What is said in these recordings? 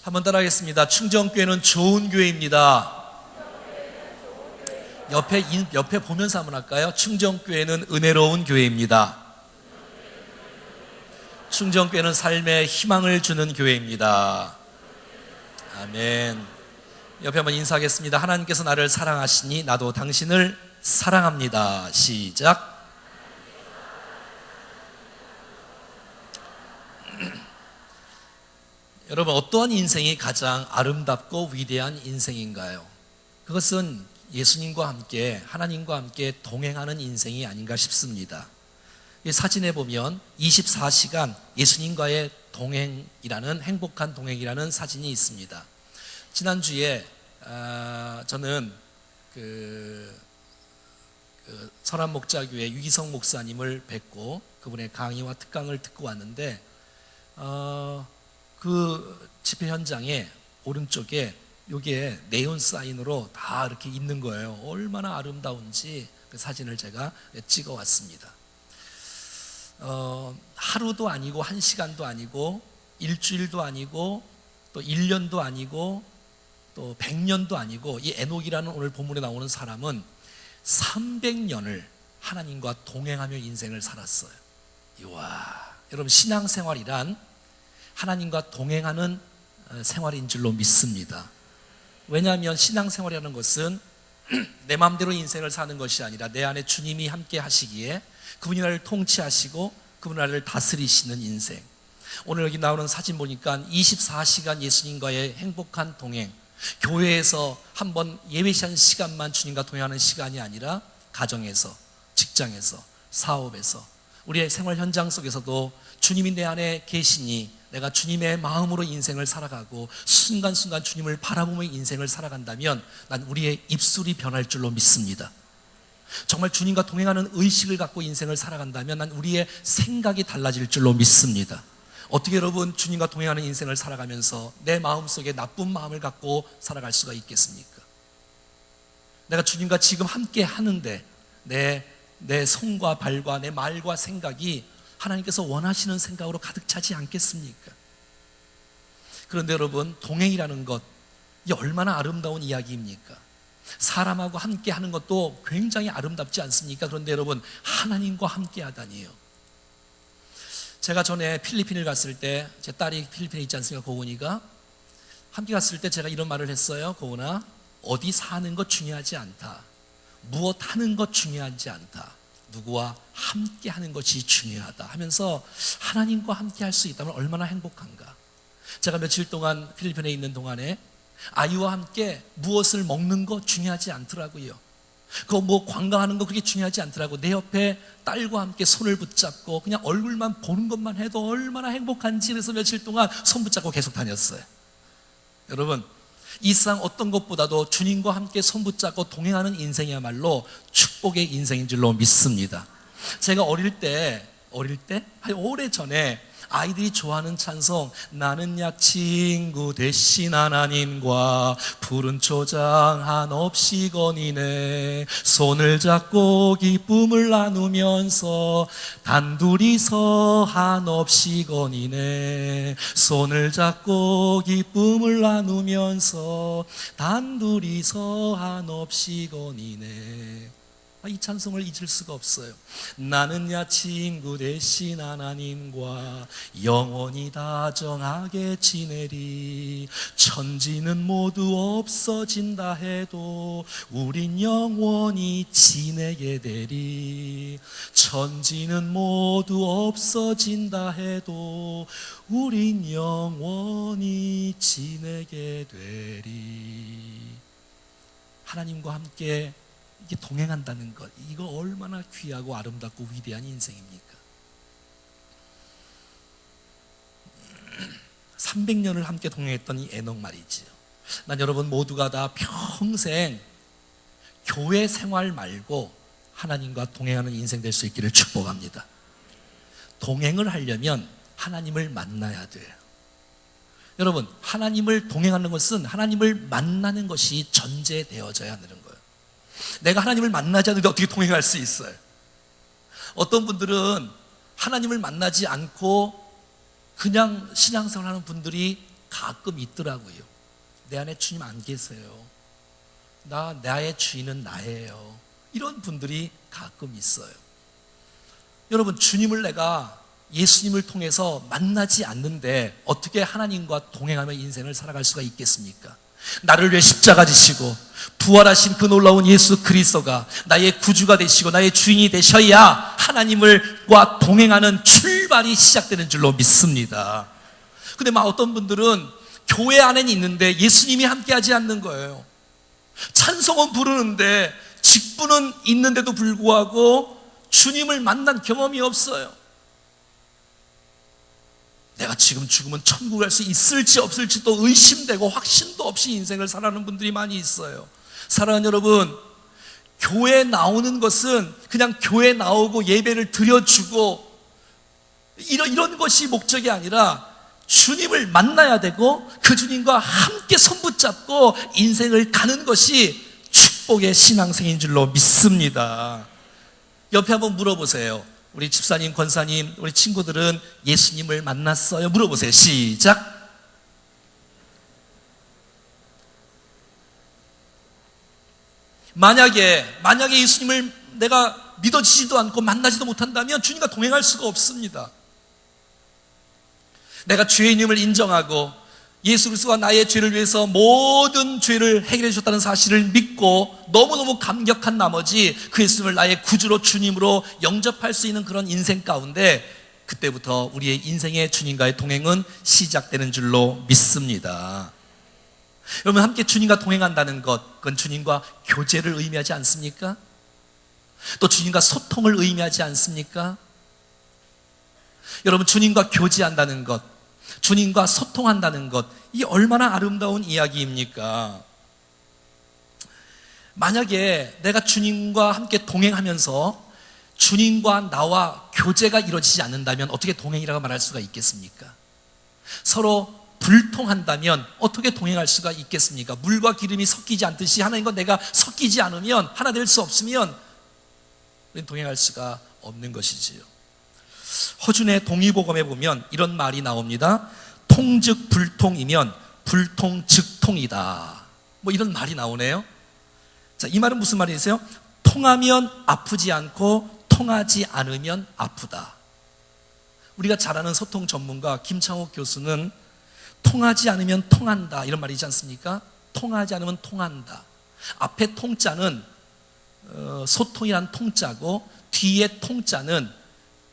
한번 따라하겠습니다. 충정교회는 좋은 교회입니다. 옆에 보면서 한번 할까요? 충정교회는 은혜로운 교회입니다. 충정교회는 삶에 희망을 주는 교회입니다. 아멘. 옆에 한번 인사하겠습니다. 하나님께서 나를 사랑하시니 나도 당신을 사랑합니다. 시작. 여러분, 어떠한 인생이 가장 아름답고 위대한 인생인가요? 그것은 예수님과 함께, 하나님과 함께 동행하는 인생이 아닌가 싶습니다. 이 사진에 보면 24시간 예수님과의 동행이라는, 행복한 동행이라는 사진이 있습니다. 지난주에 저는 설암목자교회 유기성 목사님을 뵙고 그분의 강의와 특강을 듣고 왔는데, 그 집회 현장에 오른쪽에 여기에 네온 사인으로 다 이렇게 있는 거예요. 얼마나 아름다운지 그 사진을 제가 찍어 왔습니다. 하루도 아니고 1시간도 아니고 일주일도 아니고 또 1년도 아니고 또 100년도 아니고, 이 에녹이라는 오늘 본문에 나오는 사람은 300년을 하나님과 동행하며 인생을 살았어요. 이와, 여러분, 신앙생활이란 하나님과 동행하는 생활인 줄로 믿습니다. 왜냐하면 신앙생활이라는 것은 내 마음대로 인생을 사는 것이 아니라 내 안에 주님이 함께 하시기에 그분이 나를 통치하시고 그분이 나를 다스리시는 인생. 오늘 여기 나오는 사진 보니까 24시간 예수님과의 행복한 동행, 교회에서 한번 예배시한 시간만 주님과 동행하는 시간이 아니라 가정에서, 직장에서, 사업에서, 우리의 생활 현장 속에서도 주님이 내 안에 계시니 내가 주님의 마음으로 인생을 살아가고 순간순간 주님을 바라보며 인생을 살아간다면 난 우리의 입술이 변할 줄로 믿습니다. 정말 주님과 동행하는 의식을 갖고 인생을 살아간다면 난 우리의 생각이 달라질 줄로 믿습니다. 어떻게 여러분 주님과 동행하는 인생을 살아가면서 내 마음속에 나쁜 마음을 갖고 살아갈 수가 있겠습니까? 내가 주님과 지금 함께 하는데 내 손과 발과 내 말과 생각이 하나님께서 원하시는 생각으로 가득 차지 않겠습니까? 그런데 여러분, 동행이라는 것, 이게 얼마나 아름다운 이야기입니까? 사람하고 함께 하는 것도 굉장히 아름답지 않습니까? 그런데 여러분, 하나님과 함께 하다니요. 제가 전에 필리핀을 갔을 때, 제 딸이 필리핀에 있지 않습니까? 고은이가. 함께 갔을 때 제가 이런 말을 했어요. 고은아, 어디 사는 것 중요하지 않다. 무엇 하는 것 중요하지 않다. 누구와 함께 하는 것이 중요하다 하면서 하나님과 함께 할 수 있다면 얼마나 행복한가. 제가 며칠 동안 필리핀에 있는 동안에 아이와 함께 무엇을 먹는 거 중요하지 않더라고요. 그거 뭐 관광하는 거 그렇게 중요하지 않더라고. 내 옆에 딸과 함께 손을 붙잡고 그냥 얼굴만 보는 것만 해도 얼마나 행복한지, 그래서 며칠 동안 손 붙잡고 계속 다녔어요. 여러분, 이 세상 어떤 것보다도 주님과 함께 손 붙잡고 동행하는 인생이야말로 축복의 인생인 줄로 믿습니다. 제가 어릴 때 오래전에 아이들이 좋아하는 찬송, 나는 약 친구 대신 하나님과 푸른 초장 한없이 거니네, 손을 잡고 기쁨을 나누면서 단둘이서 한없이 거니네, 손을 잡고 기쁨을 나누면서 단둘이서 한없이 거니네. 이 찬송을 잊을 수가 없어요. 나는 야 친구 대신 하나님과 영원히 다정하게 지내리, 천지는 모두 없어진다 해도 우린 영원히 지내게 되리, 천지는 모두 없어진다 해도 우린 영원히 지내게 되리. 하나님과 함께 이게 동행한다는 것, 이거 얼마나 귀하고 아름답고 위대한 인생입니까? 300년을 함께 동행했던 이 에녹 말이지요. 난 여러분 모두가 다 평생 교회 생활 말고 하나님과 동행하는 인생 될 수 있기를 축복합니다. 동행을 하려면 하나님을 만나야 돼요. 여러분, 하나님을 동행하는 것은 하나님을 만나는 것이 전제되어져야 하는 거예요. 내가 하나님을 만나지 않는데 어떻게 동행할 수 있어요? 어떤 분들은 하나님을 만나지 않고 그냥 신앙생활 하는 분들이 가끔 있더라고요. 내 안에 주님 안 계세요. 나의 주인은 나예요. 이런 분들이 가끔 있어요. 여러분, 주님을 내가 예수님을 통해서 만나지 않는데 어떻게 하나님과 동행하며 인생을 살아갈 수가 있겠습니까? 나를 위해 십자가 지시고 부활하신 그 놀라운 예수 그리스도가 나의 구주가 되시고 나의 주인이 되셔야 하나님과 동행하는 출발이 시작되는 줄로 믿습니다. 근데 막 어떤 분들은 교회 안에는 있는데 예수님이 함께하지 않는 거예요. 찬송은 부르는데 직분은 있는데도 불구하고 주님을 만난 경험이 없어요. 내가 지금 죽으면 천국 갈 수 있을지 없을지 또 의심되고 확신도 없이 인생을 살아가는 분들이 많이 있어요. 사랑하는 여러분, 교회에 나오는 것은 그냥 교회에 나오고 예배를 드려주고 이런 것이 목적이 아니라 주님을 만나야 되고 그 주님과 함께 손붙잡고 인생을 가는 것이 축복의 신앙생인 줄로 믿습니다. 옆에 한번 물어보세요. 우리 집사님, 권사님, 우리 친구들은 예수님을 만났어요? 물어보세요. 시작. 만약에 예수님을 내가 믿어지지도 않고 만나지도 못한다면 주님과 동행할 수가 없습니다. 내가 죄인임을 인정하고 예수 그리스도가 나의 죄를 위해서 모든 죄를 해결해 주셨다는 사실을 믿고 너무너무 감격한 나머지 그 예수님을 나의 구주로 주님으로 영접할 수 있는 그런 인생 가운데 그때부터 우리의 인생의 주님과의 동행은 시작되는 줄로 믿습니다. 여러분, 함께 주님과 동행한다는 것, 그건 주님과 교제를 의미하지 않습니까? 또 주님과 소통을 의미하지 않습니까? 여러분, 주님과 교제한다는 것, 주님과 소통한다는 것, 이 얼마나 아름다운 이야기입니까? 만약에 내가 주님과 함께 동행하면서 주님과 나와 교제가 이루어지지 않는다면 어떻게 동행이라고 말할 수가 있겠습니까? 서로 불통한다면 어떻게 동행할 수가 있겠습니까? 물과 기름이 섞이지 않듯이 하나님과 내가 섞이지 않으면, 하나 될 수 없으면 우리는 동행할 수가 없는 것이지요. 허준의 동의보감에 보면 이런 말이 나옵니다. 통즉 불통이면 불통즉통이다. 뭐 이런 말이 나오네요. 자, 이 말은 무슨 말이세요? 통하면 아프지 않고 통하지 않으면 아프다. 우리가 잘 아는 소통 전문가 김창옥 교수는 통하지 않으면 통한다 이런 말이지 않습니까? 통하지 않으면 통한다. 앞에 통자는 소통이란 통자고 뒤에 통자는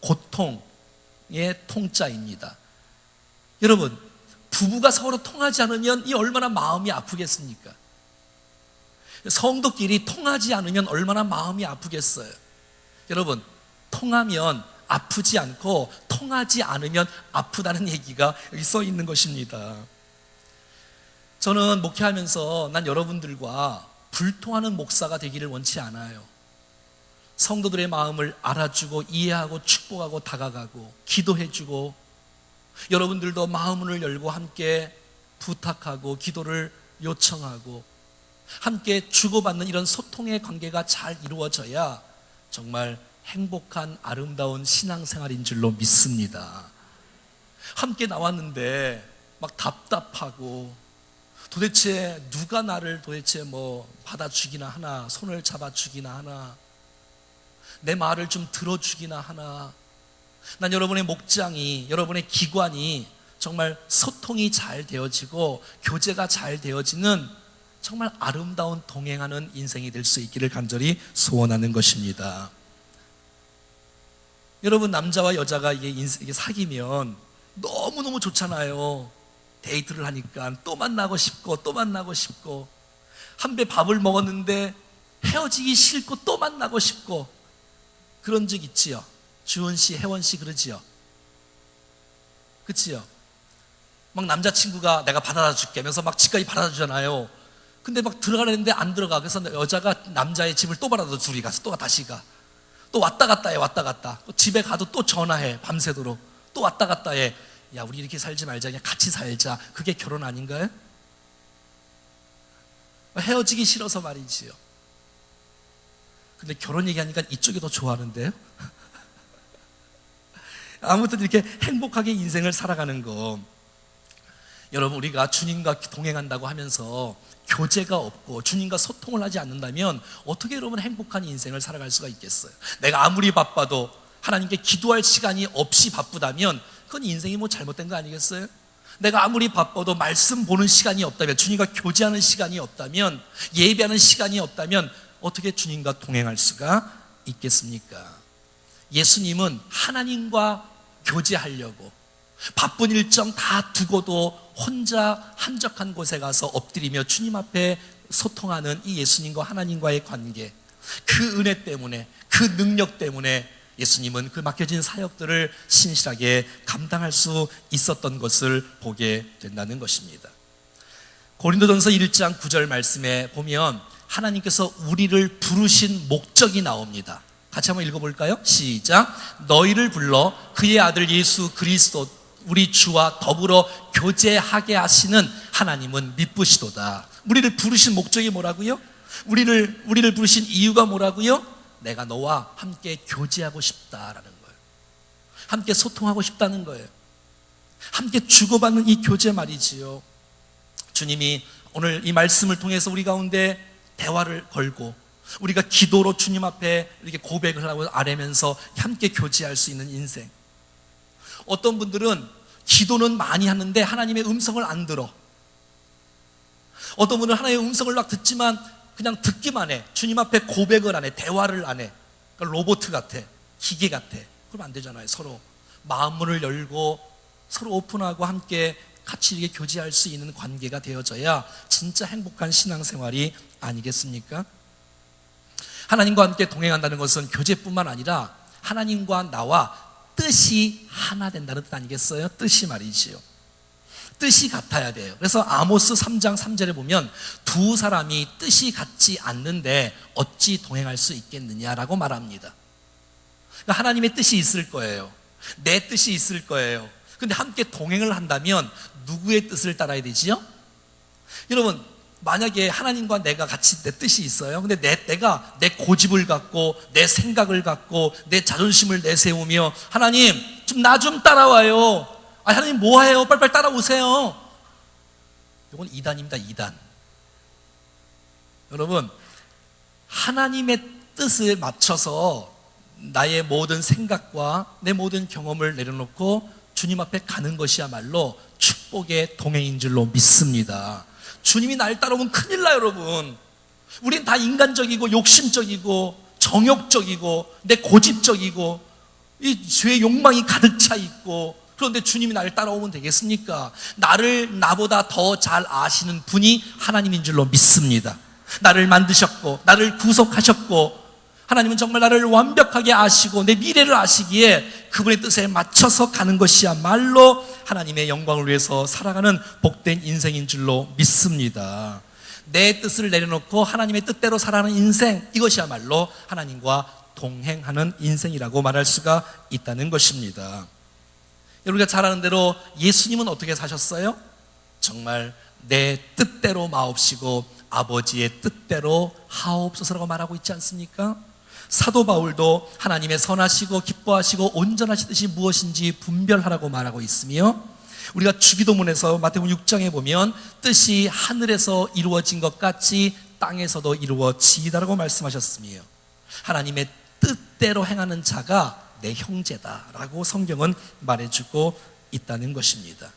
고통의 통자입니다. 여러분, 부부가 서로 통하지 않으면 이 얼마나 마음이 아프겠습니까? 성도끼리 통하지 않으면 얼마나 마음이 아프겠어요. 여러분, 통하면 아프지 않고 통하지 않으면 아프다는 얘기가 여기 써 있는 것입니다. 저는 목회하면서 난 여러분들과 불통하는 목사가 되기를 원치 않아요. 성도들의 마음을 알아주고 이해하고 축복하고 다가가고 기도해주고 여러분들도 마음을 열고 함께 부탁하고 기도를 요청하고 함께 주고받는 이런 소통의 관계가 잘 이루어져야 정말 행복한 아름다운 신앙생활인 줄로 믿습니다. 함께 나왔는데 막 답답하고 도대체 누가 나를 도대체 뭐 받아주기나 하나, 손을 잡아주기나 하나, 내 말을 좀 들어주기나 하나. 난 여러분의 목장이, 여러분의 기관이 정말 소통이 잘 되어지고 교제가 잘 되어지는 정말 아름다운 동행하는 인생이 될 수 있기를 간절히 소원하는 것입니다. 여러분, 남자와 여자가 이게 사귀면 너무너무 좋잖아요. 데이트를 하니까 또 만나고 싶고 또 만나고 싶고, 한 배 밥을 먹었는데 헤어지기 싫고 또 만나고 싶고, 그런 적 있지요. 주은 씨, 혜원 씨 그러지요. 그치요? 막 남자친구가 내가 받아다 줄게 하면서 막 집까지 받아다 주잖아요. 근데 막 들어가려는데 안 들어가. 그래서 여자가 남자의 집을 또 받아다 둘이 가서 또 다시 가. 또 왔다 갔다 해, 왔다 갔다. 집에 가도 또 전화해, 밤새도록. 또 왔다 갔다 해. 야, 우리 이렇게 살지 말자, 그냥 같이 살자. 그게 결혼 아닌가요? 헤어지기 싫어서 말이지요. 근데 결혼 얘기하니까 이쪽이 더 좋아하는데요? 아무튼 이렇게 행복하게 인생을 살아가는 거, 여러분, 우리가 주님과 동행한다고 하면서 교제가 없고 주님과 소통을 하지 않는다면 어떻게 여러분 행복한 인생을 살아갈 수가 있겠어요? 내가 아무리 바빠도 하나님께 기도할 시간이 없이 바쁘다면 그건 인생이 뭐 잘못된 거 아니겠어요? 내가 아무리 바빠도 말씀 보는 시간이 없다면, 주님과 교제하는 시간이 없다면, 예배하는 시간이 없다면 어떻게 주님과 동행할 수가 있겠습니까? 예수님은 하나님과 교제하려고 바쁜 일정 다 두고도 혼자 한적한 곳에 가서 엎드리며 주님 앞에 소통하는 이 예수님과 하나님과의 관계, 그 은혜 때문에, 그 능력 때문에 예수님은 그 맡겨진 사역들을 신실하게 감당할 수 있었던 것을 보게 된다는 것입니다. 고린도전서 1장 9절 말씀에 보면 하나님께서 우리를 부르신 목적이 나옵니다. 같이 한번 읽어볼까요? 시작. 너희를 불러 그의 아들 예수 그리스도 우리 주와 더불어 교제하게 하시는 하나님은 미쁘시도다. 우리를 부르신 목적이 뭐라고요? 우리를 부르신 이유가 뭐라고요? 내가 너와 함께 교제하고 싶다라는 거예요. 함께 소통하고 싶다는 거예요. 함께 주고받는 이 교제 말이지요. 주님이 오늘 이 말씀을 통해서 우리 가운데 대화를 걸고 우리가 기도로 주님 앞에 이렇게 고백을 하고 아뢰면서 함께 교제할 수 있는 인생. 어떤 분들은 기도는 많이 하는데 하나님의 음성을 안 들어. 어떤 분은 하나님의 음성을 막 듣지만 그냥 듣기만 해. 주님 앞에 고백을 안 해. 대화를 안 해. 그러니까 로봇 같아. 기계 같아. 그러면 안 되잖아요. 서로 마음문을 열고 서로 오픈하고 함께 같이 이렇게 교제할 수 있는 관계가 되어져야 진짜 행복한 신앙생활이 아니겠습니까? 하나님과 함께 동행한다는 것은 교제뿐만 아니라 하나님과 나와 뜻이 하나 된다는 뜻 아니겠어요? 뜻이 말이지요. 뜻이 같아야 돼요. 그래서 아모스 3장 3절에 보면 두 사람이 뜻이 같지 않는데 어찌 동행할 수 있겠느냐라고 말합니다. 그러니까 하나님의 뜻이 있을 거예요. 내 뜻이 있을 거예요. 근데 함께 동행을 한다면 누구의 뜻을 따라야 되지요? 여러분, 만약에 하나님과 내가 같이 내 뜻이 있어요. 근데 내가 내 고집을 갖고 내 생각을 갖고 내 자존심을 내세우며 하나님 나 좀 따라와요. 하나님 뭐해요? 빨리빨리 따라오세요. 이건 이단입니다. 이단. 여러분, 하나님의 뜻을 맞춰서 나의 모든 생각과 내 모든 경험을 내려놓고 주님 앞에 가는 것이야말로 축복의 동행인 줄로 믿습니다. 주님이 날 따라오면 큰일 나요, 여러분. 우린 다 인간적이고 욕심적이고 정욕적이고 내 고집적이고 이 죄의 욕망이 가득 차 있고, 그런데 주님이 나를 따라오면 되겠습니까? 나를 나보다 더 잘 아시는 분이 하나님인 줄로 믿습니다. 나를 만드셨고 나를 구속하셨고 하나님은 정말 나를 완벽하게 아시고 내 미래를 아시기에 그분의 뜻에 맞춰서 가는 것이야말로 하나님의 영광을 위해서 살아가는 복된 인생인 줄로 믿습니다. 내 뜻을 내려놓고 하나님의 뜻대로 살아가는 인생, 이것이야말로 하나님과 동행하는 인생이라고 말할 수가 있다는 것입니다. 우리가 잘 아는 대로 예수님은 어떻게 사셨어요? 정말 내 뜻대로 마옵시고 아버지의 뜻대로 하옵소서라고 말하고 있지 않습니까? 사도 바울도 하나님의 선하시고 기뻐하시고 온전하신 뜻이 무엇인지 분별하라고 말하고 있으며, 우리가 주기도문에서 마태복음 6장에 보면 뜻이 하늘에서 이루어진 것 같이 땅에서도 이루어지다라고 말씀하셨으며, 하나님의 뜻대로 행하는 자가 내 형제다라고 성경은 말해주고 있다는 것입니다.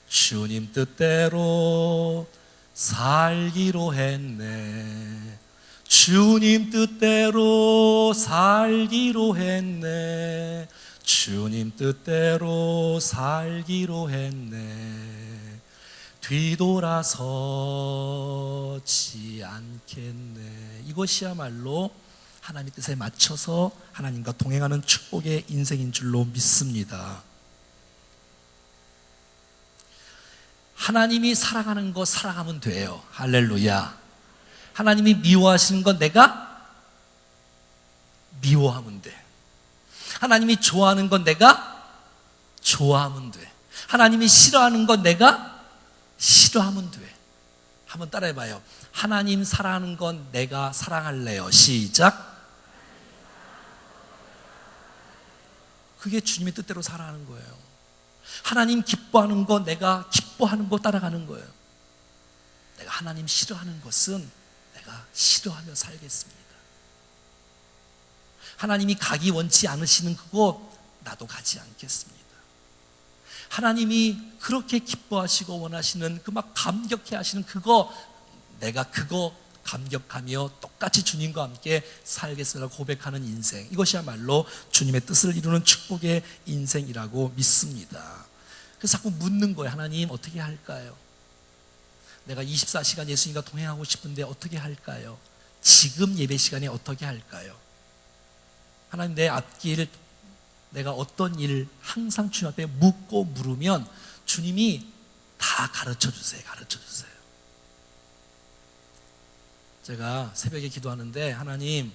주님 뜻대로 살기로 했네. 주님 뜻대로 살기로 했네. 주님 뜻대로 살기로 했네. 뒤돌아서지 않겠네. 이것이야말로 하나님의 뜻에 맞춰서 하나님과 동행하는 축복의 인생인 줄로 믿습니다. 하나님이 사랑하는 거 사랑하면 돼요. 할렐루야. 하나님이 미워하시는 건 내가 미워하면 돼. 하나님이 좋아하는 건 내가 좋아하면 돼. 하나님이 싫어하는 건 내가 싫어하면 돼. 한번 따라해봐요. 하나님 사랑하는 건 내가 사랑할래요. 시작. 그게 주님의 뜻대로 살아가는 거예요. 하나님 기뻐하는 거 내가 기뻐 기뻐하는 거 따라가는 거예요. 내가 하나님 싫어하는 것은 내가 싫어하며 살겠습니다. 하나님이 가기 원치 않으시는 그곳 나도 가지 않겠습니다. 하나님이 그렇게 기뻐하시고 원하시는 그 막 감격해 하시는 그거 내가 그거 감격하며 똑같이 주님과 함께 살겠습니다 고백하는 인생, 이것이야말로 주님의 뜻을 이루는 축복의 인생이라고 믿습니다. 그래서 자꾸 묻는 거예요. 하나님 어떻게 할까요? 내가 24시간 예수님과 동행하고 싶은데 어떻게 할까요? 지금 예배 시간에 어떻게 할까요? 하나님 내 앞길 내가 어떤 일 항상 주님 앞에 묻고 물으면 주님이 다 가르쳐 주세요. 제가 새벽에 기도하는데 하나님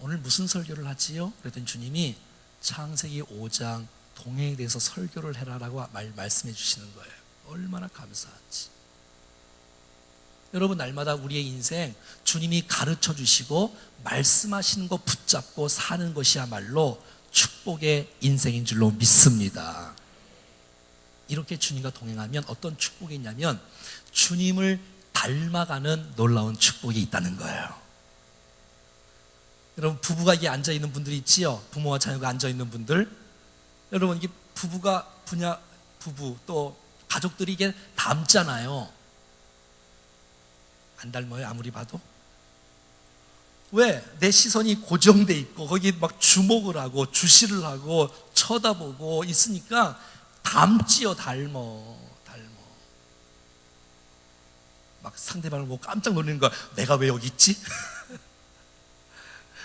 오늘 무슨 설교를 하지요? 그랬더니 주님이 창세기 5장 동행에 대해서 설교를 해라라고 말씀해 주시는 거예요. 얼마나 감사한지. 여러분 날마다 우리의 인생 주님이 가르쳐 주시고 말씀하시는 거 붙잡고 사는 것이야말로 축복의 인생인 줄로 믿습니다. 이렇게 주님과 동행하면 어떤 축복이 있냐면 주님을 닮아가는 놀라운 축복이 있다는 거예요. 여러분 부부가 이게 앉아있는 분들이 있지요. 부모와 자녀가 앉아있는 분들, 여러분 이게 부부 또 가족들이 이게 닮잖아요. 안 닮아요 아무리 봐도? 왜? 내 시선이 고정돼 있고 거기 막 주목을 하고 주시를 하고 쳐다보고 있으니까 닮지요. 닮어 막 상대방을 보고 깜짝 놀라는 거야. 내가 왜 여기 있지?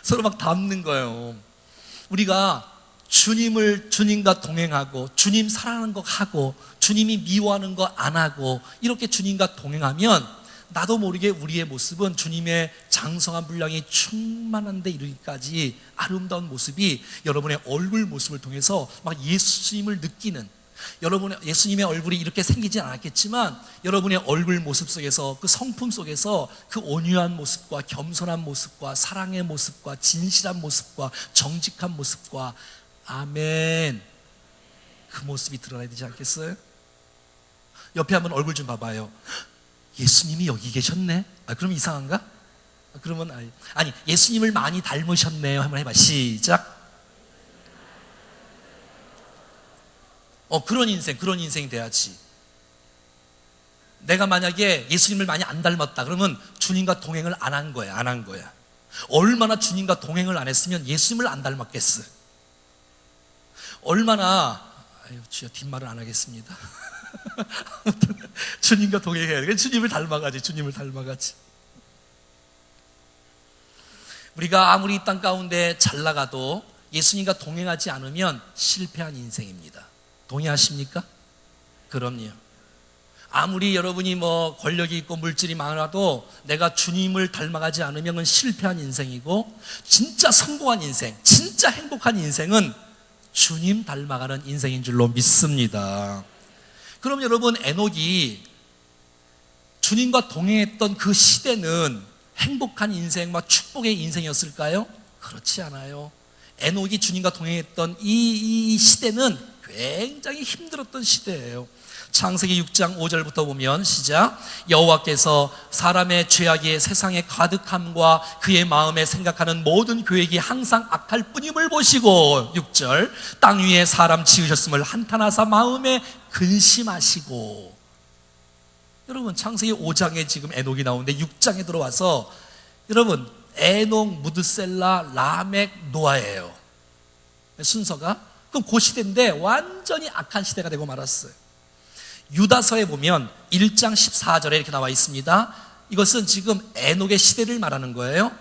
서로 막 닮는 거예요. 우리가 주님과 동행하고 주님 사랑하는 거 하고 주님이 미워하는 거 안 하고 이렇게 주님과 동행하면 나도 모르게 우리의 모습은 주님의 장성한 분량이 충만한 데 이르기까지 아름다운 모습이 여러분의 얼굴 모습을 통해서 막 예수님을 느끼는, 여러분의 예수님의 얼굴이 이렇게 생기진 않았겠지만 여러분의 얼굴 모습 속에서 그 성품 속에서 그 온유한 모습과 겸손한 모습과 사랑의 모습과 진실한 모습과 정직한 모습과 아멘 그 모습이 드러나야 되지 않겠어요? 옆에 한번 얼굴 좀 봐봐요. 예수님이 여기 계셨네? 그럼 이상한가? 그러면 아니 예수님을 많이 닮으셨네요. 한번 해봐. 시작. 그런 인생 돼야지. 내가 만약에 예수님을 많이 안 닮았다 그러면 주님과 동행을 안 한 거야. 얼마나 주님과 동행을 안 했으면 예수님을 안 닮았겠어. 얼마나 주여 뒷말은 안 하겠습니다. 아무튼 주님과 동행해야 돼. 주님을 닮아가지. 우리가 아무리 이 땅 가운데 잘 나가도 예수님과 동행하지 않으면 실패한 인생입니다. 동의하십니까? 그럼요. 아무리 여러분이 권력이 있고 물질이 많아도 내가 주님을 닮아가지 않으면 그건 실패한 인생이고, 진짜 성공한 인생, 진짜 행복한 인생은 주님 닮아가는 인생인 줄로 믿습니다. 그럼 여러분 에녹이 주님과 동행했던 그 시대는 행복한 인생, 축복의 인생이었을까요? 그렇지 않아요. 에녹이 주님과 동행했던 이 시대는 굉장히 힘들었던 시대예요. 창세기 6장 5절부터 보면 시작. 여호와께서 사람의 죄악이 세상에 가득함과 그의 마음에 생각하는 모든 계획이 항상 악할 뿐임을 보시고 6절 땅 위에 사람 지으셨음을 한탄하사 마음에 근심하시고. 여러분 창세기 5장에 지금 에녹이 나오는데 6장에 들어와서 여러분 에녹, 무드셀라, 라멕, 노아예요. 순서가. 그럼 그 시대인데 완전히 악한 시대가 되고 말았어요. 유다서에 보면 1장 14절에 이렇게 나와 있습니다. 이것은 지금 에녹의 시대를 말하는 거예요.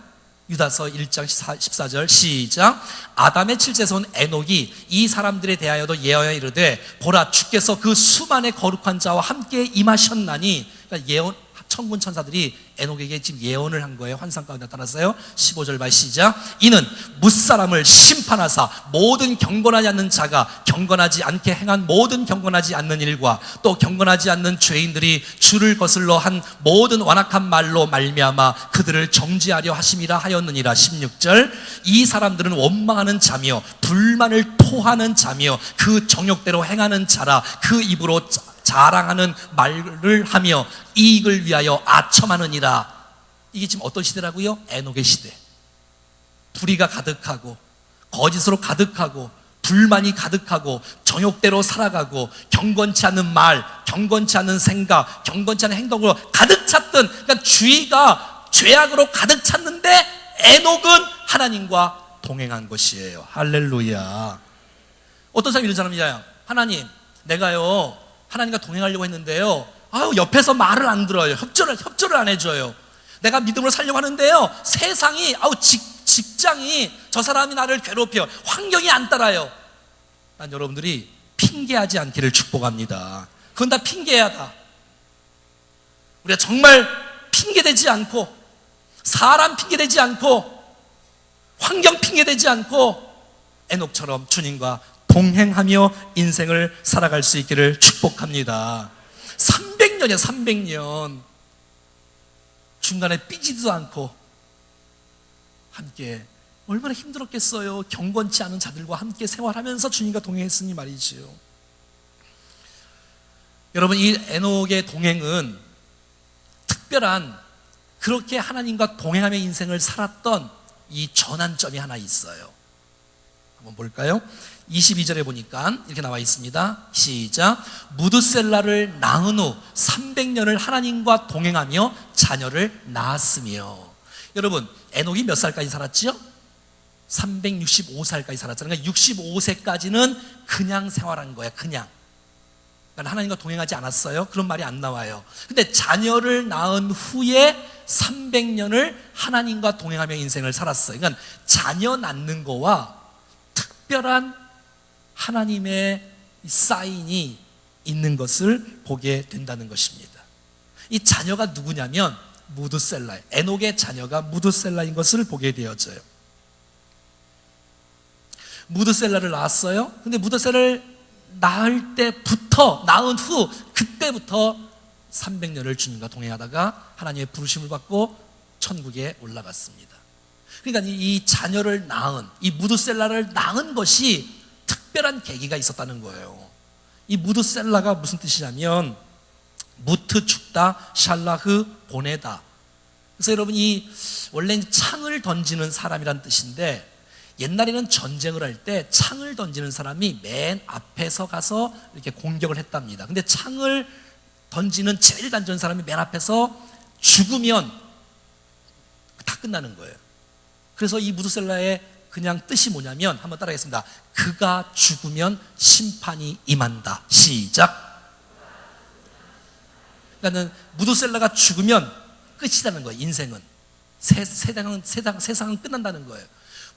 유다서 1장 14절 시작. 아담의 칠제에서 온 에녹이 이 사람들에 대하여도 예언하여 이르되 보라 주께서 그 수만의 거룩한 자와 함께 임하셨나니. 그러니까 예언 천군 천사들이 에녹에게 지금 예언을 한 거예요. 환상 가운데 나타났어요. 15절 말 시작. 이는 무사람을 심판하사 모든 경건하지 않는 자가 경건하지 않게 행한 모든 경건하지 않는 일과 또 경건하지 않는 죄인들이 주를 거슬러 한 모든 완악한 말로 말미암아 그들을 정죄하려 하심이라 하였느니라. 16절 이 사람들은 원망하는 자며 불만을 토하는 자며 그 정욕대로 행하는 자라. 그 입으로 자랑하는 말을 하며 이익을 위하여 아첨하느니라. 이게 지금 어떤 시대라고요? 에녹의 시대. 불의가 가득하고 거짓으로 가득하고 불만이 가득하고 정욕대로 살아가고 경건치 않은 말, 경건치 않은 생각, 경건치 않은 행동으로 가득 찼던, 그러니까 주의가 죄악으로 가득 찼는데 에녹은 하나님과 동행한 것이에요. 할렐루야. 어떤 사람이 이런 사람이냐? 하나님, 내가요 하나님과 동행하려고 했는데요, 옆에서 말을 안 들어요. 협조를 안 해줘요. 내가 믿음으로 살려고 하는데요, 세상이, 직장이, 저 사람이 나를 괴롭혀, 환경이 안 따라요. 난 여러분들이 핑계하지 않기를 축복합니다. 그건 다 핑계야다. 우리가 정말 핑계대지 않고, 사람 핑계대지 않고, 환경 핑계대지 않고 에녹처럼 주님과 동행하며 인생을 살아갈 수 있기를 축복합니다. 300년이야 300년. 중간에 삐지도 않고 함께, 얼마나 힘들었겠어요. 경건치 않은 자들과 함께 생활하면서 주님과 동행했으니 말이지요. 여러분, 이 에녹의 동행은 특별한, 그렇게 하나님과 동행하며 인생을 살았던 이 전환점이 하나 있어요. 한번 볼까요? 22절에 보니까 이렇게 나와 있습니다. 시작. 무드셀라를 낳은 후 300년을 하나님과 동행하며 자녀를 낳았으며. 여러분, 에녹이 몇 살까지 살았지요? 365살까지 살았잖아요. 그러니까 65세까지는 그냥 생활한 거야. 그냥. 그러니까 하나님과 동행하지 않았어요. 그런 말이 안 나와요. 근데 자녀를 낳은 후에 300년을 하나님과 동행하며 인생을 살았어요. 그러니까 자녀 낳는 거와 특별한 하나님의 사인이 있는 것을 보게 된다는 것입니다. 이 자녀가 누구냐면 무드셀라, 에녹의 자녀가 무드셀라인 것을 보게 되어져요. 무드셀라를 낳았어요. 근데 무드셀라를 낳은 후 그때부터 300년을 주님과 동행하다가 하나님의 부르심을 받고 천국에 올라갔습니다. 그러니까 이 자녀를 낳은, 이 무드셀라를 낳은 것이 특별한 계기가 있었다는 거예요. 이 무드셀라가 무슨 뜻이냐면 무트 죽다, 샬라흐 보내다. 그래서 여러분, 이 원래는 창을 던지는 사람이란 뜻인데, 옛날에는 전쟁을 할 때 창을 던지는 사람이 맨 앞에서 가서 이렇게 공격을 했답니다. 근데 창을 던지는, 제일 던지는 사람이 맨 앞에서 죽으면 다 끝나는 거예요. 그래서 이 무드셀라의 그냥 뜻이 뭐냐면, 한번 따라하겠습니다. 그가 죽으면 심판이 임한다. 시작. 그러니까 무드셀라가 죽으면 끝이라는 거예요. 인생은, 세상은 끝난다는 거예요.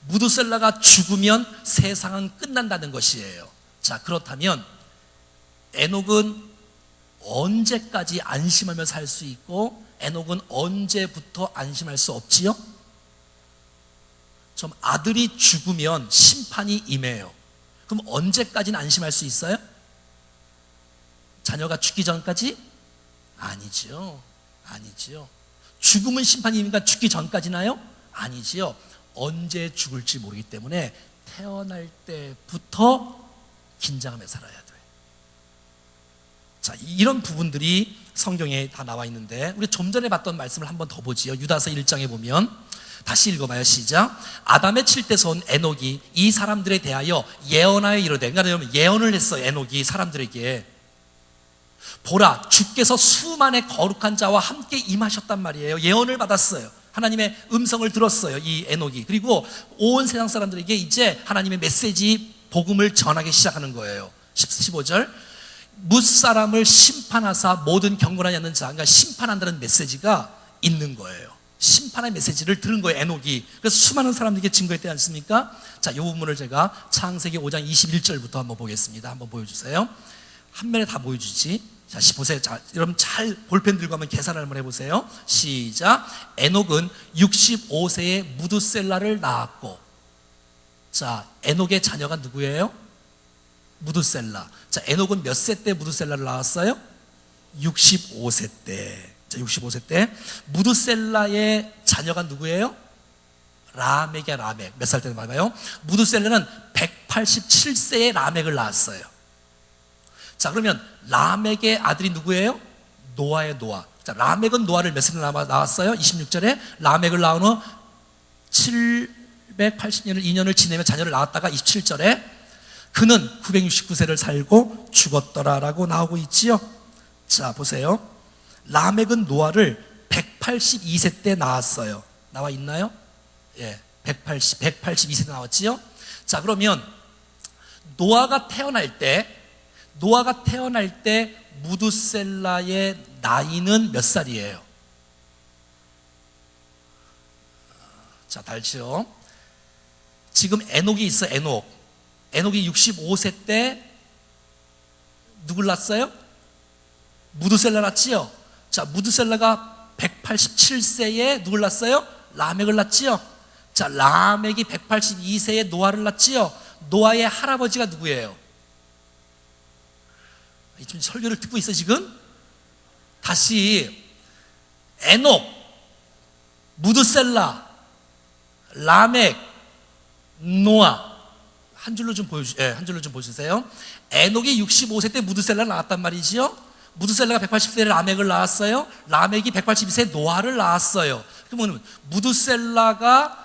무드셀라가 죽으면 세상은 끝난다는 것이에요. 자, 그렇다면 에녹은 언제까지 안심하며 살 수 있고, 에녹은 언제부터 안심할 수 없지요? 좀 아들이 죽으면 심판이 임해요. 그럼 언제까지는 안심할 수 있어요? 자녀가 죽기 전까지? 아니지요. 죽으면 심판이 임니까 죽기 전까지나요? 아니지요. 언제 죽을지 모르기 때문에 태어날 때부터 긴장하며 살아야 돼요. 자, 이런 부분들이 성경에 다 나와 있는데, 우리 좀 전에 봤던 말씀을 한번 더 보지요. 유다서 1장에 보면, 다시 읽어봐요. 시작. 아담의 칠대서 온 에녹이 이 사람들에 대하여 예언하여 이르되, 그러니까 여러분, 예언을 했어요. 에녹이 사람들에게. 보라, 주께서 수만의 거룩한 자와 함께 임하셨단 말이에요. 예언을 받았어요. 하나님의 음성을 들었어요, 이 에녹이. 그리고 온 세상 사람들에게 이제 하나님의 메시지, 복음을 전하기 시작하는 거예요. 15절. 뭇사람을 심판하사 모든 경건하지 않는 자, 그러니까 심판한다는 메시지가 있는 거예요. 심판의 메시지를 들은 거예요, 에녹이. 그래서 수많은 사람들에게 증거했지 않습니까? 자, 이 부분을 제가 창세기 5장 21절부터 한번 보겠습니다. 한번 보여주세요. 한 면에 다 보여주지. 자, 보세요. 자, 여러분 잘 볼펜 들고 한번 계산을 한번 해보세요. 시작. 에녹은 65세에 무드셀라를 낳았고, 자, 에녹의 자녀가 누구예요? 무드셀라. 자, 에녹은 몇 세 때 무드셀라를 낳았어요? 65세 때. 자, 65세 때. 무드셀라의 자녀가 누구예요? 라멕이야, 라멕. 몇 살 때 말해요? 무드셀라는 187세에 라멕을 낳았어요. 자, 그러면 라멕의 아들이 누구예요? 노아의 노아. 자, 라멕은 노아를 몇 세에 낳았어요? 26절에 라멕을 낳은 후 780년을 2년을 지내며 자녀를 낳았다가 27절에 그는 969세를 살고 죽었더라라고 나오고 있지요. 자, 보세요. 라멕은 노아를 182세 때 낳았어요. 나와 있나요? 예, 182세 때 나왔지요. 자, 그러면 노아가 태어날 때 무드셀라의 나이는 몇 살이에요? 자, 달치요. 지금 에녹이 있어, 에녹. 에녹이 65세 때 누굴 낳았어요? 무드셀라 낳지요. 자, 무드셀라가 187세에 누굴 낳았어요? 라멕을 낳지요. 자, 라멕이 182세에 노아를 낳지요. 노아의 할아버지가 누구예요? 지금 설교를 듣고 있어 지금? 다시 에녹, 무드셀라, 라멕, 노아 한 줄로 좀 보여주세요. 에녹이 65세 때 무드셀라를 낳았단 말이지요. 무드셀라가 180세에 라멕을 낳았어요. 라멕이 182세에 노아를 낳았어요. 그러면 무드셀라가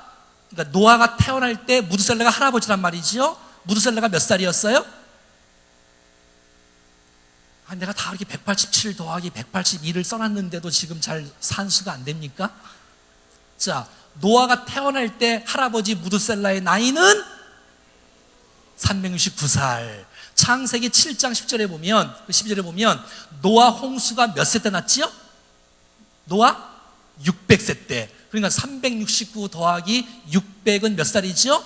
그러니까 노아가 태어날 때 무드셀라가 할아버지란 말이지요. 무드셀라가 몇 살이었어요? 내가 다 이렇게 187 더하기 182를 써놨는데도 지금 잘 산수가 안 됩니까? 자, 노아가 태어날 때 할아버지 무드셀라의 나이는 369살. 창세기 7장 10절에 보면, 12절에 보면 노아 홍수가 몇 세 때 났지요? 노아 600세 때. 그러니까 369 더하기 600은 몇 살이죠?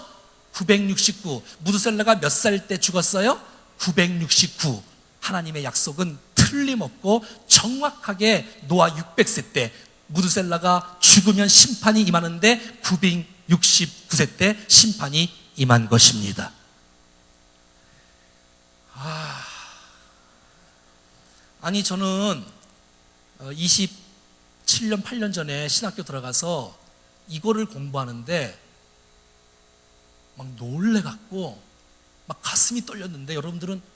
969. 무드셀라가 몇 살 때 죽었어요? 969. 하나님의 약속은 틀림없고 정확하게 노아 600세 때 무드셀라가 죽으면 심판이 임하는데 969세 때 심판이 임한 것입니다. 아니 저는 27년 8년 전에 신학교 들어가서 이거를 공부하는데 막 놀래갖고 막 가슴이 떨렸는데 여러분들은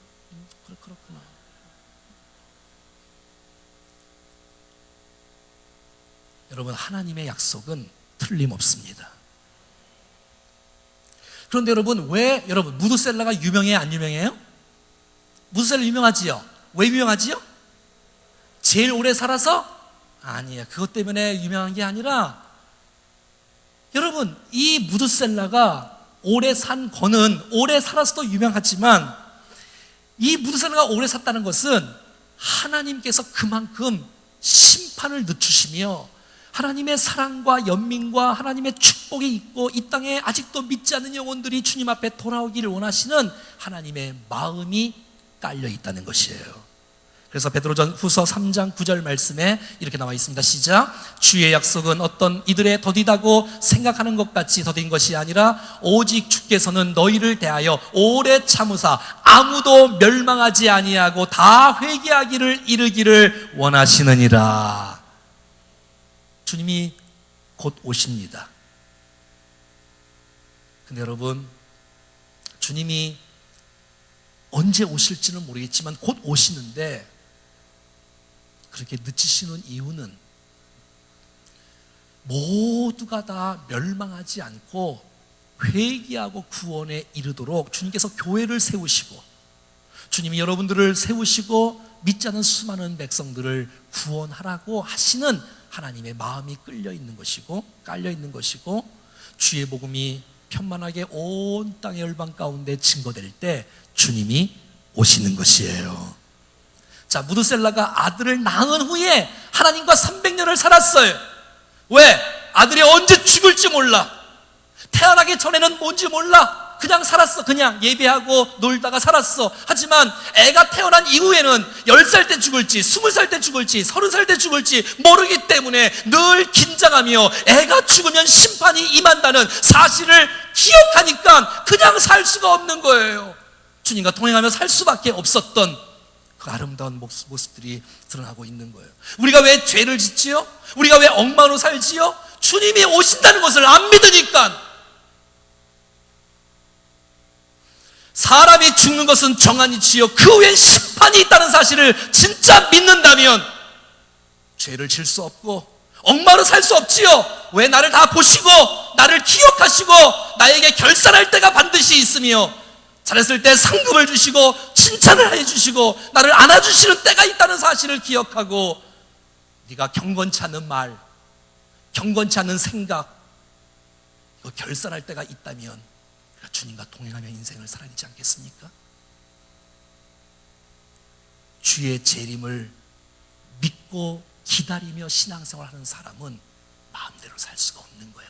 그렇구나. 여러분, 하나님의 약속은 틀림없습니다. 그런데 여러분, 왜 무드셀라가 유명해요? 안 유명해요? 무드셀라 유명하지요? 왜 유명하지요? 제일 오래 살아서? 아니에요. 그것 때문에 유명한 게 아니라 여러분, 이 무드셀라가 오래 산 거는 오래 살아서도 유명하지만 이 무드셀라가 오래 샀다는 것은 하나님께서 그만큼 심판을 늦추시며 하나님의 사랑과 연민과 하나님의 축복이 있고 이 땅에 아직도 믿지 않는 영혼들이 주님 앞에 돌아오기를 원하시는 하나님의 마음이 깔려 있다는 것이에요. 그래서 베드로전후서 3장 9절 말씀에 이렇게 나와 있습니다. 시작. 주의 약속은 어떤 이들의 더디다고 생각하는 것 같이 더딘 것이 아니라 오직 주께서는 너희를 대하여 오래 참으사 아무도 멸망하지 아니하고 다 회개하기를 이르기를 원하시느니라. 주님이 곧 오십니다. 근데 여러분, 주님이 언제 오실지는 모르겠지만 곧 오시는데 그렇게 늦추시는 이유는 모두가 다 멸망하지 않고 회개하고 구원에 이르도록 주님께서 교회를 세우시고 주님이 여러분들을 세우시고 믿지 않는 수많은 백성들을 구원하라고 하시는 하나님의 마음이 깔려 있는 것이고 주의 복음이 편만하게 온 땅의 열방 가운데 증거될 때 주님이 오시는 것이에요. 자, 무드셀라가 아들을 낳은 후에 하나님과 300년을 살았어요. 왜? 아들이 언제 죽을지 몰라. 태어나기 전에는 뭔지 몰라. 그냥 살았어. 그냥 예배하고 놀다가 살았어. 하지만 애가 태어난 이후에는 10살 때 죽을지 20살 때 죽을지 30살 때 죽을지 모르기 때문에 늘 긴장하며 애가 죽으면 심판이 임한다는 사실을 기억하니까 그냥 살 수가 없는 거예요. 주님과 동행하며 살 수밖에 없었던 그 아름다운 모습들이 드러나고 있는 거예요. 우리가 왜 죄를 짓지요? 우리가 왜 엉망으로 살지요? 주님이 오신다는 것을 안 믿으니까. 사람이 죽는 것은 정한이지요 그 후엔 심판이 있다는 사실을 진짜 믿는다면 죄를 질 수 없고 엉망으로 살 수 없지요. 왜? 나를 다 보시고 나를 기억하시고 나에게 결산할 때가 반드시 있으며 잘했을 때 상급을 주시고 칭찬을 해주시고 나를 안아주시는 때가 있다는 사실을 기억하고 네가 경건치 않은 말, 경건치 않은 생각, 이거 결산할 때가 있다면 주님과 동행하며 인생을 살아야 되지 않겠습니까? 주의 재림을 믿고 기다리며 신앙생활하는 사람은 마음대로 살 수가 없는 거야.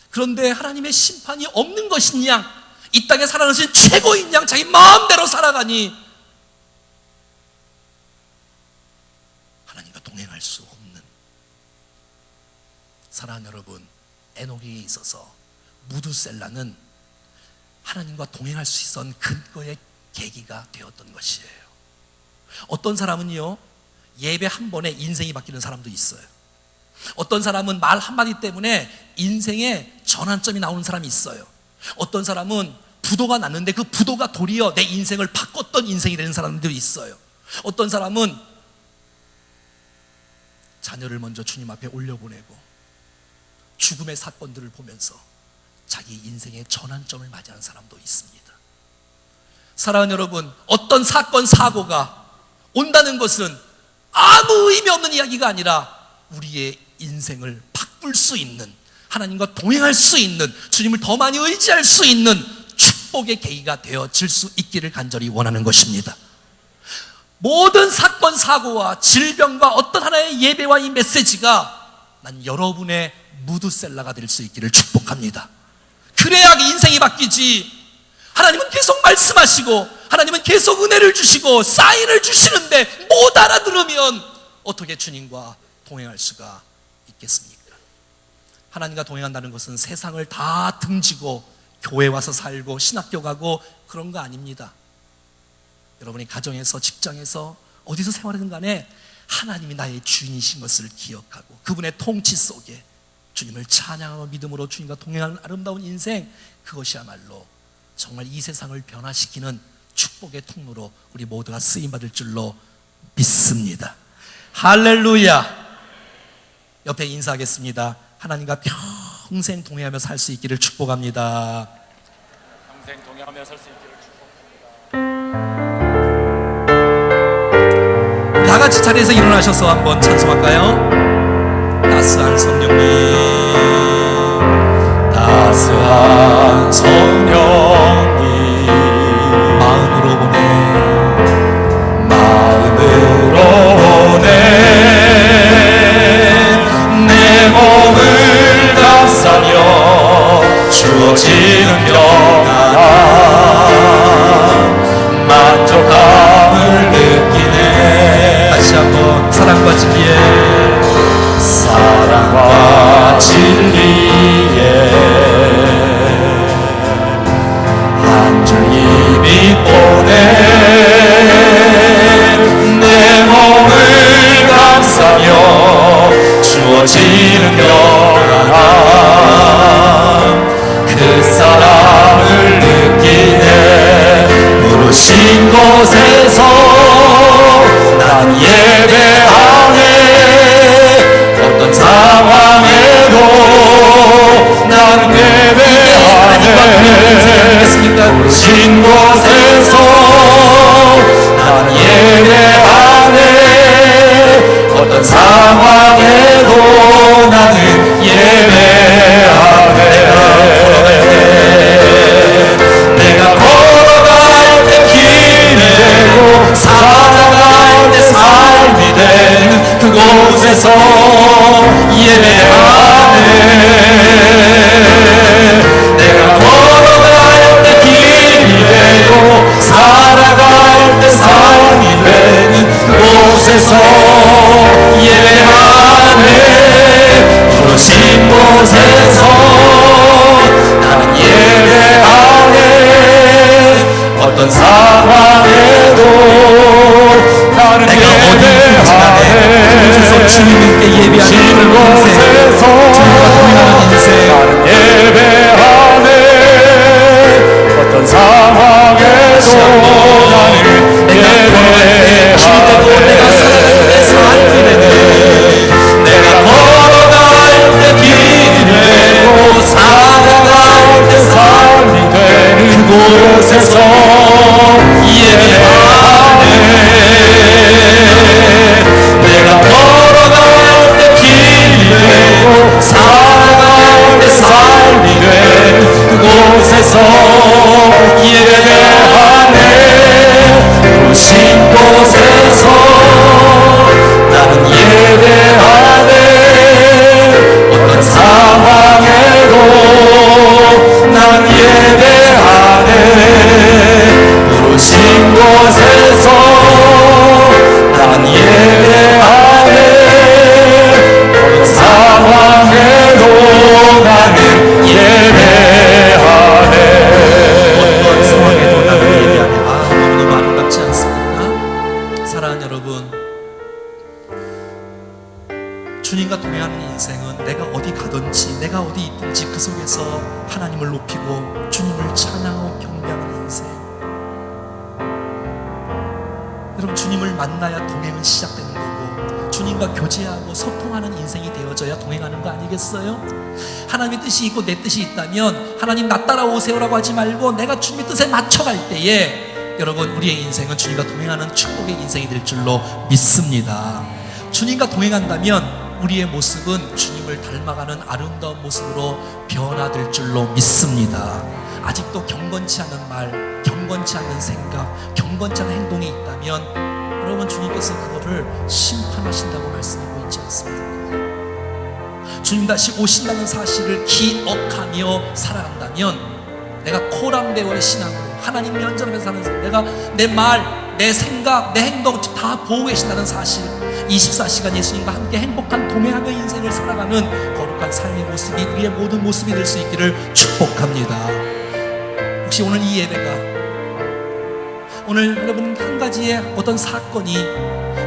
그런데 하나님의 심판이 없는 것인 양, 이 땅에 살아가신 최고인 양 자기 마음대로 살아가니 하나님과 동행할 수 없는, 사랑하는 여러분, 에녹에게 있어서 무두셀라는 하나님과 동행할 수 있었던 근거의 계기가 되었던 것이에요. 어떤 사람은요, 예배 한 번에 인생이 바뀌는 사람도 있어요. 어떤 사람은 말 한마디 때문에 인생의 전환점이 나오는 사람이 있어요. 어떤 사람은 부도가 났는데 그 부도가 도리어 내 인생을 바꿨던 인생이 되는 사람들이 있어요. 어떤 사람은 자녀를 먼저 주님 앞에 올려보내고 죽음의 사건들을 보면서 자기 인생의 전환점을 맞이하는 사람도 있습니다. 사랑하는 여러분, 어떤 사건 사고가 온다는 것은 아무 의미 없는 이야기가 아니라 우리의 인생을 바꿀 수 있는, 하나님과 동행할 수 있는, 주님을 더 많이 의지할 수 있는 축복의 계기가 되어질 수 있기를 간절히 원하는 것입니다. 모든 사건 사고와 질병과 어떤 하나의 예배와 이 메시지가 난 여러분의 무드셀러가 될 수 있기를 축복합니다. 그래야 인생이 바뀌지. 하나님은 계속 말씀하시고 하나님은 계속 은혜를 주시고 사인을 주시는데 못 알아들으면 어떻게 주님과 동행할 수가 있겠습니까? 하나님과 동행한다는 것은 세상을 다 등지고 교회 와서 살고 신학교 가고 그런 거 아닙니다. 여러분이 가정에서, 직장에서, 어디서 생활하든 간에 하나님이 나의 주인이신 것을 기억하고 그분의 통치 속에 주님을 찬양하고 믿음으로 주님과 동행하는 아름다운 인생, 그것이야말로 정말 이 세상을 변화시키는 축복의 통로로 우리 모두가 쓰임받을 줄로 믿습니다. 할렐루야. 옆에 인사하겠습니다. 하나님과 평생 동행하며 살 수 있기를 축복합니다. 평생 동행하며 살 수 있기를 축복합니다. 다 같이 자리에서 일어나셔서 한번 찬송할까요? 따스한 성령님, 따스한 성령님, 마음으로 보내, 마음으로 보내, 내 몸을 감싸며 주어지는 평안, 만족함을 느끼네. 다시 한번 사랑과 진리에, 사랑과 진리에 한 줄기 빛 보내, 내 몸을 감싸며 주어지는 평안, 그 사랑을 느끼네. 부르신 곳에서 난 예배하네. 어떤 상황에도 나는 예배하네. 부르신 곳에서 난 예배하네. 어떤 상황에도 나는 예배하네. 내가 걸어갈 때 길이 되고 살아갈 때 삶이 되는 그곳에서 예배하네. 내가 걸어갈 때 길이 되고 살아갈 때 삶이 되는 그곳에서 예배하네. 부르신 곳에서 나는 예배하네. 어떤 상황에도 나는 예배하네. 그곳에서 주님께 예배하는 곳에서 주님과 동행하는 인생, 나는 예배하네. 어떤 상황에도 나를 예배하네. 내가 살아갈 때 삶이 되네. 내가 걸어갈 때 길이 되고 살아갈 때 삶이 되는 곳에서 예배하네. 내가 걸어갈 때 길이 되고 살아갈 때 삶이 되는 그곳에서 예배하네. 부르신 곳에서 나는 예배하네. 어떤 상황에도 나는 예배하네. 부르신 곳에서 나는 예배하네. 어떤 상황에도 나는 예배하네. 어떤 상황에도 나는 예배하네. 너무너무 아름답지 않습니까? 사랑하는 여러분, 주님과 동행하는 인생은 내가 어디 가든지 내가 어디 있든지 그 속에서 하나님을 높이고 주님을 찬양하고 경배하는 인생. 여러분, 주님을 만나야 동행은 시작되는 거고 주님과 교제하고 소통하는 인생이 되어져야 동행하는 거 아니겠어요? 하나님의 뜻이 있고 내 뜻이 있다면 하나님 나 따라오세요라고 하지 말고 내가 주님의 뜻에 맞춰갈 때에 여러분, 우리의 인생은 주님과 동행하는 축복의 인생이 될 줄로 믿습니다. 주님과 동행한다면 우리의 모습은 주님을 닮아가는 아름다운 모습으로 변화될 줄로 믿습니다. 아직도 경건치 않은 말, 경건치 않은 생각, 경건치 않은 행동이 있다면 여러분, 주님께서 그거를 심판하신다고 말씀하고 있지 않습니까? 주님 다시 오신다는 사실을 기억하며 살아간다면 내가 코람데오의 신앙으로 하나님 면전에서 사는 삶, 내가 내 말, 내 생각, 내 행동 다 보고 계신다는 사실, 24시간 예수님과 함께 행복한 동행하며 인생을 살아가는 거룩한 삶의 모습이 우리의 모든 모습이 될 수 있기를 축복합니다. 혹시 오늘 이 예배가, 오늘 여러분 한 가지의 어떤 사건이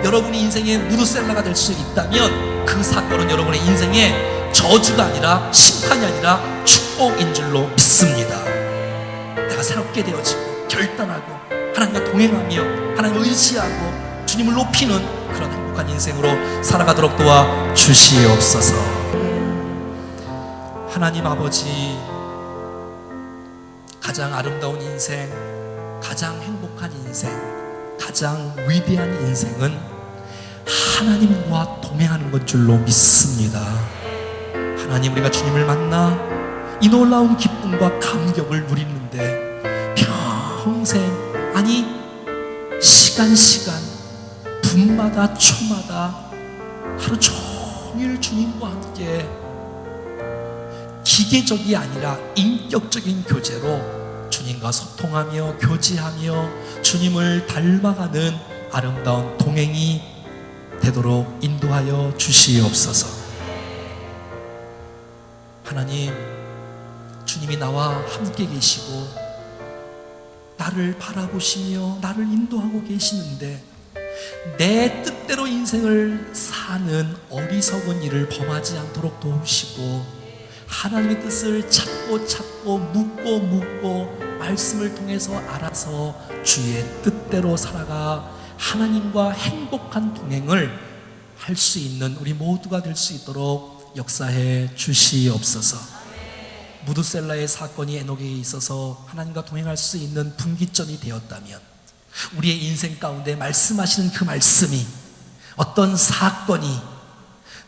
여러분의 인생의 무드셀러가 될 수 있다면 그 사건은 여러분의 인생의 저주가 아니라 심판이 아니라 축복인 줄로 믿습니다. 내가 새롭게 되어지고 결단하고 하나님과 동행하며 하나님을 의지하고 주님을 높이는 그런 행복한 인생으로 살아가도록 도와 주시옵소서. 하나님 아버지, 가장 아름다운 인생, 가장 행복한 인생, 가장 위대한 인생은 하나님과 동행하는 것 줄로 믿습니다. 하나님, 우리가 주님을 만나 이 놀라운 기쁨과 감격을 누리는데 평생, 아니 시간 분마다 초마다 하루 종일 주님과 함께 기계적이 아니라 인격적인 교제로 주님과 소통하며 교제하며 주님을 닮아가는 아름다운 동행이 되도록 인도하여 주시옵소서. 하나님, 주님이 나와 함께 계시고 나를 바라보시며 나를 인도하고 계시는데 내 뜻대로 인생을 사는 어리석은 일을 범하지 않도록 도우시고 하나님의 뜻을 찾고 묻고 말씀을 통해서 알아서 주의 뜻대로 살아가 하나님과 행복한 동행을 할 수 있는 우리 모두가 될 수 있도록 역사해 주시옵소서. 무드셀라의 사건이 에녹에게 있어서 하나님과 동행할 수 있는 분기점이 되었다면 우리의 인생 가운데 말씀하시는 그 말씀이, 어떤 사건이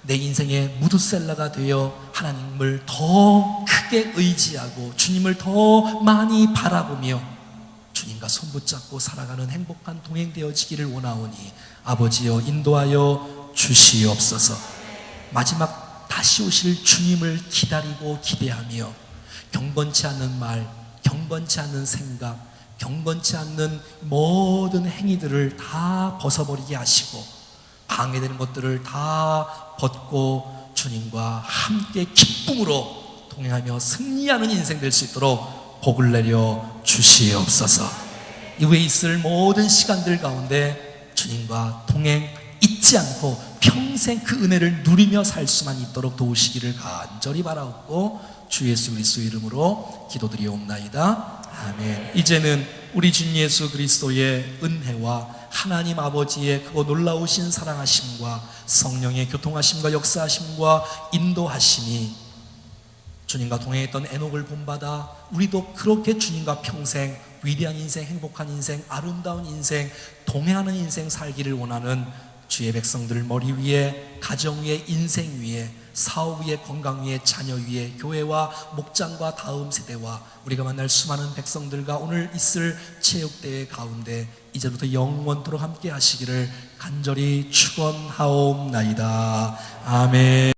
내 인생의 무드셀라가 되어 하나님을 더 크게 의지하고 주님을 더 많이 바라보며 주님과 손붙잡고 살아가는 행복한 동행 되어지기를 원하오니 아버지여 인도하여 주시옵소서. 마지막 다시 오실 주님을 기다리고 기대하며 경건치 않은 말, 경건치 않은 생각, 경건치 않는 모든 행위들을 다 벗어버리게 하시고 방해되는 것들을 다 벗고 주님과 함께 기쁨으로 동행하며 승리하는 인생 될 수 있도록 복을 내려 주시옵소서. 이후에 있을 모든 시간들 가운데 주님과 동행 잊지 않고 평생 그 은혜를 누리며 살 수만 있도록 도우시기를 간절히 바라옵고 주 예수 그리스도 이름으로 기도드리옵나이다. 아멘. 이제는 우리 주님 예수 그리스도의 은혜와 하나님 아버지의 그 놀라우신 사랑하심과 성령의 교통하심과 역사하심과 인도하심이 주님과 동행했던 에녹을 본받아 우리도 그렇게 주님과 평생 위대한 인생, 행복한 인생, 아름다운 인생, 동행하는 인생 살기를 원하는 주의 백성들 머리 위에, 가정 위에, 인생 위에, 사업 위에, 건강 위에, 자녀 위에, 교회와 목장과 다음 세대와 우리가 만날 수많은 백성들과 오늘 있을 체육대회 가운데 이제부터 영원토록 함께 하시기를 간절히 축원하옵나이다. 아멘.